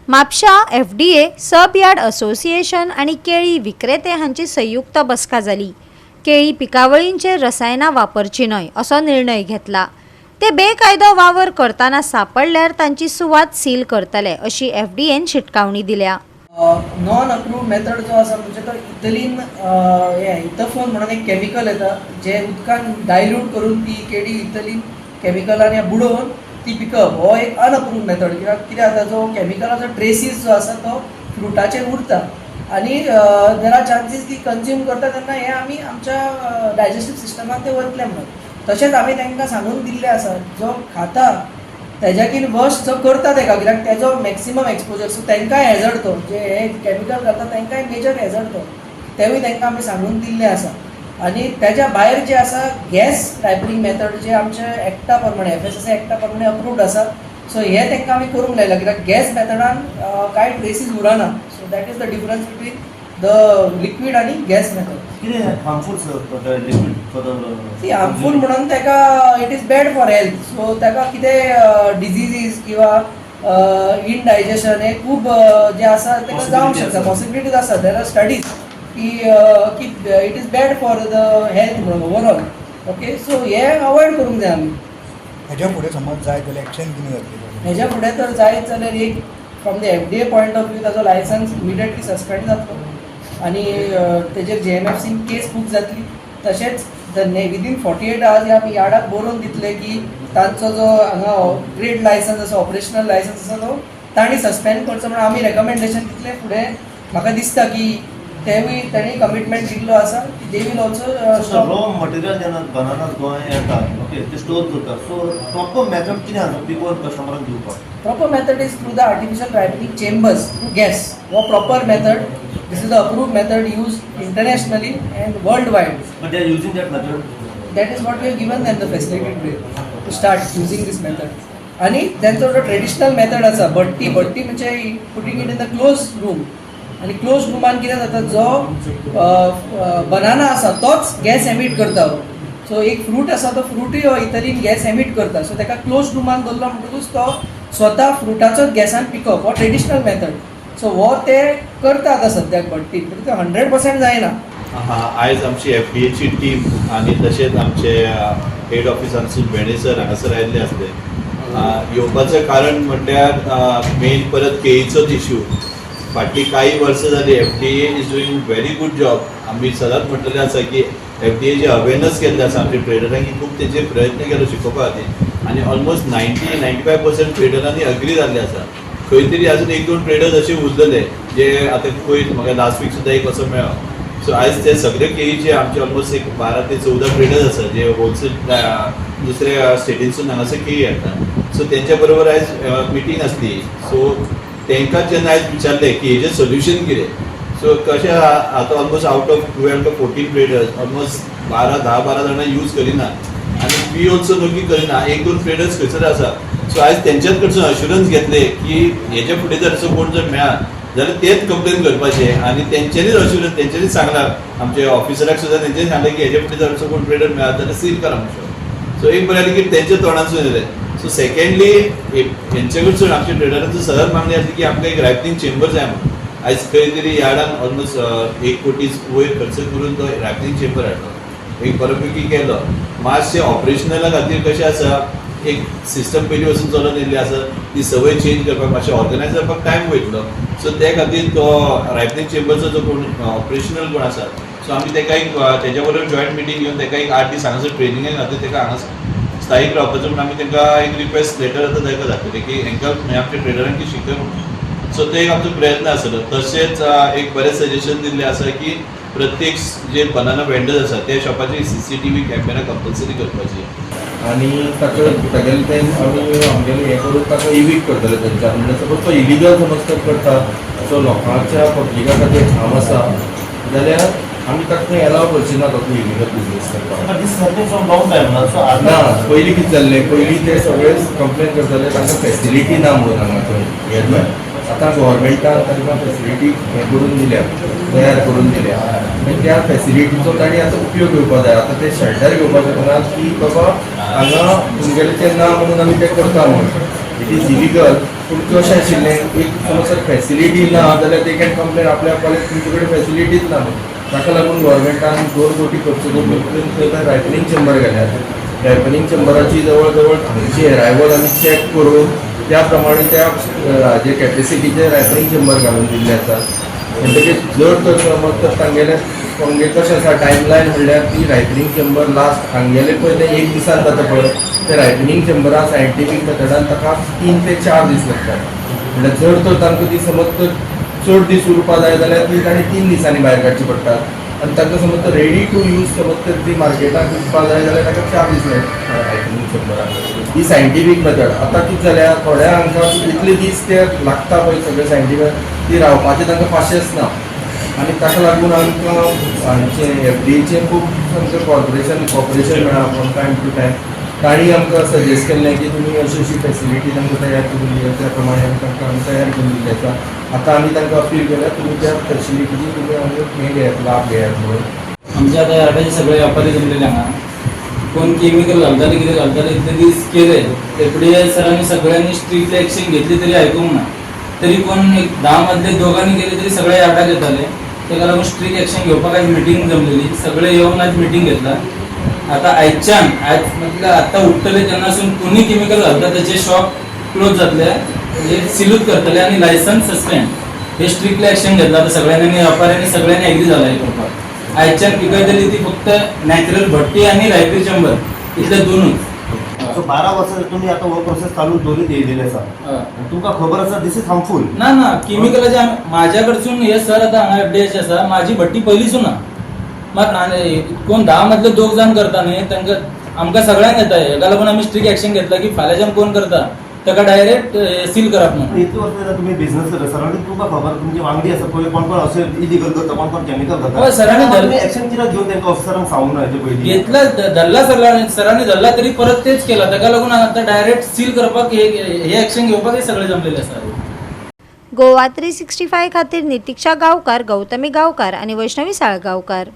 Mapusa FDA, सब yard association आणि केळी विक्रेते हांची संयुक्त बसका जाली. केळी पिकावळींचेर रसायनां वापरची न्हय असो निर्णय घेतला. ते बेकायदो वावर करताना सापडल्यार तांची सुवात सील करतले अशी FDAन शिटकावणी दिल्या. नॉन अप्रूव्ड मेथड जो आसा म्हणजे तो इथिलीन इथोफोन म्हणून एक केमिकल येता जे उदकान डायल्यूट करून ती केळी इथिलीन केमिकलान बुडोवन ती पिकप हो एक अनअप्रूव्ड मेथड. कित्याक जाता जो केमिकलाचो ट्रेसीस जो आसा तो फ्रुटाचेर उरता आनी देर आर चान्सीस ती कंज्यूम करता तेन्ना हे आमी आमच्या डायजेस्टीव सिस्टमाक ते वतले म्हणून. तशेंच आमी तांकां सांगून दिल्लें आसा जो खाता तेज्याकीन वश जो करता तेका, कित्याक तेजो मॅक्सिमम एक्सपोजर सो तांकांय हॅझर्ड तो जे हे केमिकल करता तांकांय मेजर हॅझर्ड तो तेवूय तांकां आमी सांगून दिल्लें आसा. आनी तेज्या भायर जे आसा गॅस रायपनिंग मेथड जे आमचे एक्टा प्रमाणे FSSAI एक्टा प्रमाणे अप्रूव्ड आसा सो हे तांकां आमी करूंक लायला, कित्याक गॅस मेथडान कांय ट्रेसीस उरना. So that is the difference between the liquid आनी गॅस मेथड. कितें हार्मफूल लिक्वीड फॉर ती हार्मफूल म्हणून ताका it is bad for health. So ताका कितें डिजीजीस किंवा इनडायजेशन हे खूब जे आसा ताका जावंक शकता, पॉसिबिलिटीज आसा. देर आर स्टडीज की it is bad for the health म्हणून ओवरऑल. ओके, सो हे अवॉयड करूंक जाय आमी. हेच्या फुडें समज जाय जाल्यार एक्शन कितें जातलें? हेच्या फुडें तर जायत जाल्यार एक from the FDA point of view ताजो लायसन्स इमिडिएटली सस्पेंड जातलो आनी तेजेर JMFCन केस बूक जातली. तशेंच विदीन 48 आवर्स आमी यार्डाक बरोवन दितले की तांचो जो हांगा ट्रेड लायसन्स आसा, ऑपरेशनल लायसन्स आसा तो तांणी सस्पेंड करचो म्हणून आमी रेकमेंडेशन दितले फुडें. म्हाका दिसता की तेवूय तांणी कमिटमेंट दिल्लो आसा की they will also raw material जेन्ना बनाना गोंय येता ओके ते स्टोर करता सो प्रॉपर मेथड कितें आसा पिकोवन कस्टमराक दिवपाक? Proper method is through the artificial ripening chambers through gas. हो proper method. This is the approved method used internationally and world wide. But they are using that method. That is what we have given them the facility to start using this method. आणि त्यांचा जो traditional method आसा भट्टी म्हणजे putting it in the close room. आणि close रुमान कितें जाता जो बनाना आसा तोच गॅस एमिट करता. सो एक फ्रूट आसा तो फ्रूटूय हो इथलीन गॅस एमिट करता. सो ताका क्लोज रुमान दवरलो म्हणटकूच तो स्वता फ्रुटाचोच गॅसान पिकअप हो ट्रेडिशनल मेथड. सो हो ते करता आतां सद्याक भट्टी, पूण ते 100% जायना. आयज आमची FDAची टीम आणि तशेंच आमचे हेड ऑफिसांसून भेणे सर हांगासर आयिल्ले आसले. येवपाचें कारण म्हटल्यार मेन परत केळीचोच इश्यू. फाटली काही वर्सां जाली FDA is doing very good job. आमी सदांच म्हटलेलें आसा की FDA जे अवेरनस केल्ले आसा आमच्या ट्रेडरांनी खूब तेचे प्रयत्न केलो शिकोवपा खातीर आनी ऑलमोस्ट 90-95% ट्रेडरांनी अग्री जाल्ले आसा. खंय तरी आजून 1-2 ट्रेडर्स अशे उरलेले जे आतां पयर म्हाका लास्ट वीक सुद्दां एक असो मेळ्ळो. सो आयज ते सगळे केळीचे आमचे ऑलमोस्ट एक 12 ते 14 ट्रेडर्स आसा जे होलसेल दुसऱ्या स्टेटीनसून हांगासर केळी हाडटा. सो तेंच्या बरोबर आयज मिटींग आसली. सो तांकां जेन्ना आयज विचारलें की हेजें सोल्युशन कितें, सो कशें आतां almost out of 12 to 14 traders almost 10-12 जाणां यूज करिना आनी वी ऑल्सो दोगी करिना. 1-2 ट्रेडर्स खंयसर आसा. सो आयज तेंच्याच कडसून अश्युरन्स घेतले की हेजे फुडें जर असो कोण जर मेळत जाल्यार तेच कंप्लेन करपाचे आनी तेंच्यांनीच अश्युरन्स तेंच्यांनीच सांगलां आमचे ऑफिसराक सुद्दां तेंच्यांनी सांगलें की हेजे फुडें जर असो कोण ट्रेडर मेळत जाल्यार सील करा म्हणून. सो एक बऱ्या की तेंच्या तोंडासून येलें. सो सेकेंडली हेंचे कडसून आमच्या ट्रेडरांचो सदांच मागणी आसली की आमकां एक रायपनिंग चेंबर जाय म्हणून. आयज खंय तरी यार्डान ऑलमोस्ट 1 कोटी वयर खर्च करून तो रायपनिंग चेंबर हाडलो. एक बरोपैकी केलो. मातशें ऑपरेशनला खातीर कशें आसा एक सिस्टम पयलीं वचून चलून येयल्ली आसा ती संवय चेंज करपाक मातशें ऑर्गनायज करपाक टायम वयतलो. सो त्या खातीर तो रायपनिंग चेंबरचो जो कोण ऑपरेशनल कोण आसा सो आमी ताका एक तेज्या बरोबर जॉयंट मिटींग घेवन ताका एक 8 दीस हांगासर ट्रेनिंगे खातीर ताका हांगा स्थायीक रावपाचो म्हणून आमी तांकां एक रिक्वेस्ट लेटर आतां ताका धाडटले की हांकां आमच्या ट्रेडरांक शिकय म्हणून. सो ते एक आमचो प्रयत्न आसलो. तशेंच एक बरें सजेशन दिल्लें आसा की प्रत्येक जे बनाना वेंडर्स आसा त्या शॉपाचेर CCTV कॅमेरा कंपल्सरी करपाची आणि तागेले ते आमगेले हें करून ताका इविक्ट करतले थंयच्यान. म्हणजे सपोज तो इलिगल समज तर करता सो लोकांच्या पब्लिका खातीर हार्म आसा जाल्यार आमी ताका थंय एलाव करची ना तो इलिगल बिजनेस करपाक. But this happening from long time ना. सो ना पयलीं कितें जाल्लें पयलीं ते सगळे कंप्लेन करताले तांकां फेसिलिटी ना म्हणून हांगा थंय येतले. आतां गव्हर्मेंटान तांकां फेसिलिटी हें करून दिल्या, तयार करून दिल्या आनी त्या फेसिलिटीचो तांणी आतां उपयोग घेवपाक जाय. आतां ते शेल्टर घेवपाचें म्हणा की बाबा हांगा तुमगेलें तें ना म्हणून आमी तें करता म्हणून. It is illegal. पूण कशें आशिल्लें, एक समज फॅसिलिटी ना जाल्यार ते कॅन कंप्लेन आपल्या कॉलेज तुमचे कडेन फॅसिलिटीच ना म्हणून. ताका लागून गव्हर्मेंटान 2 कोटी खर्च करून थंय रायफलिंग चेंबर गेल्यात. रायफलिंग चेंबराची जवळ जवळ हांगची अरायवल आमी चॅक करून त्या प्रमाणे त्या जे कॅपेसिटीचे रायफलिंग चेंबर घालून दिल्ले आसात. म्हणटकीर जर तर समज तर तांगेले कशें आसा टायमलायन म्हणल्यार ती रायफलिंग चेंबर लास्ट हांगेले पयले 1 दिसान जाता पळय ते रायफलिंग चेंबरा सायंटिफीक मेथडान ताका 3 ते 4 दीस लागतात. म्हणल्यार जर तर तांकां ती समज तर चड दीस उरपा जाय जाल्यार ती ताणें 3 दिसांनी भायर काडची पडटात. आनी तांकां समज तर रेडी टू यूज समज तर ती मार्केटाक विकपा जाय जाल्यार ताका 4 दीस लागतात रायफलिंग चेंबराक. ही सायंटिफीक मेथड. आतां कितें जाल्या थोड्या हांकां इतले दीस ते लागता पळय सगळे सायंटिफीक ती रावपाचें तांकां पाशेंस ना. आनी ताका लागून आमकां हांचे FDAचें खूब सामकें कॉपरेशन मेळ्ळा फ्रॉम टायम टू टायम. तांणी आमकां सजेस्ट केल्लें की तुमी अशी अशी फॅसिलिटी तांकां तयार करून दिल्या, त्या प्रमाणे आमी तांकां तयार करून दिल्ली आसा. आतां आमी तांकां अपील केल्या तुमी त्या फॅसिलिटीची तुमी आमी हे घेयात, लाभ घेयात म्हणून. आमच्या आता यार्डाचे सगळे व्यापारी जमलेले हांगा. कोण केमिकल घालताले कितें घालताले इतले दीस केले. FDA सरांनी सगळ्यांनी स्ट्रिक्ट एक्शन घेतली तरी आयकूंक ना. तरी कोण 10 मधले दोघांनी केले तरी सगळे यार्डाक येताले. ताका लागून स्ट्रिक्ट एक्शन घेवपाक आज मिटींग जमलेली. सगळे येवन आज मिटींग घेतला. आता आज म्हटलं आता उठतले तेन्नासून कोणी केमिकल घालता त्याचे शॉप क्लोज जातले, म्हणजे सिलूच करतले आणि लायसन्स सस्पेंड. हे स्ट्रिक्टली एक्शन घेतला. आता सगळ्यांनी व्यापाऱ्यांनी सगळ्यांनी एग्री झाला हे करपाक. आयच्यान पिकयतली ती फक्त नॅचरल भट्टी आणि रायफल चेंबर इतले दोनूच. सो 12 वर्सां तुम्ही आता हो प्रोसेस चालू दवरीत येयलेले आसा. तुमकां खबर आसा दिस इज हार्मफूल. ना केमिकलाचे माझ्याकडसून हे सर आता हांगा FDAचे आसा. माझी भट्टी पयलींसून ना. मात कोण 10 मधले 2 जाण करता न्ही तांकां आमकां सगळ्यांक येता. हेका लागून आमी स्ट्रिक्ट एक्शन घेतला की फाल्यांच्यान कोण करता ताका डायरेक्ट सील करप म्हणून. इतले वर्सां तुम्ही बिझनेस करता, सरांनी तुमकां खबर तुमची वांगडी आसा पळय कोण कोण असे इलिगल करता, कोण कोण केमिकल करता. हय, सरांनी एक्शन कित्याक घेवन तांकां ऑफिसरांक सांगूंक ना हेचे पयलीं? घेतला धरला सरांनी धरला तरी परत तेच केला. ताका लागून आता डायरेक्ट सील करपाक हे एक्शन घेवपाक हे सगळे जमलेले आसा. गोवा 365 खातीर नितीक्षा गांवकार, गौतमी गांवकार आणि वैष्णवी साळगांवकार.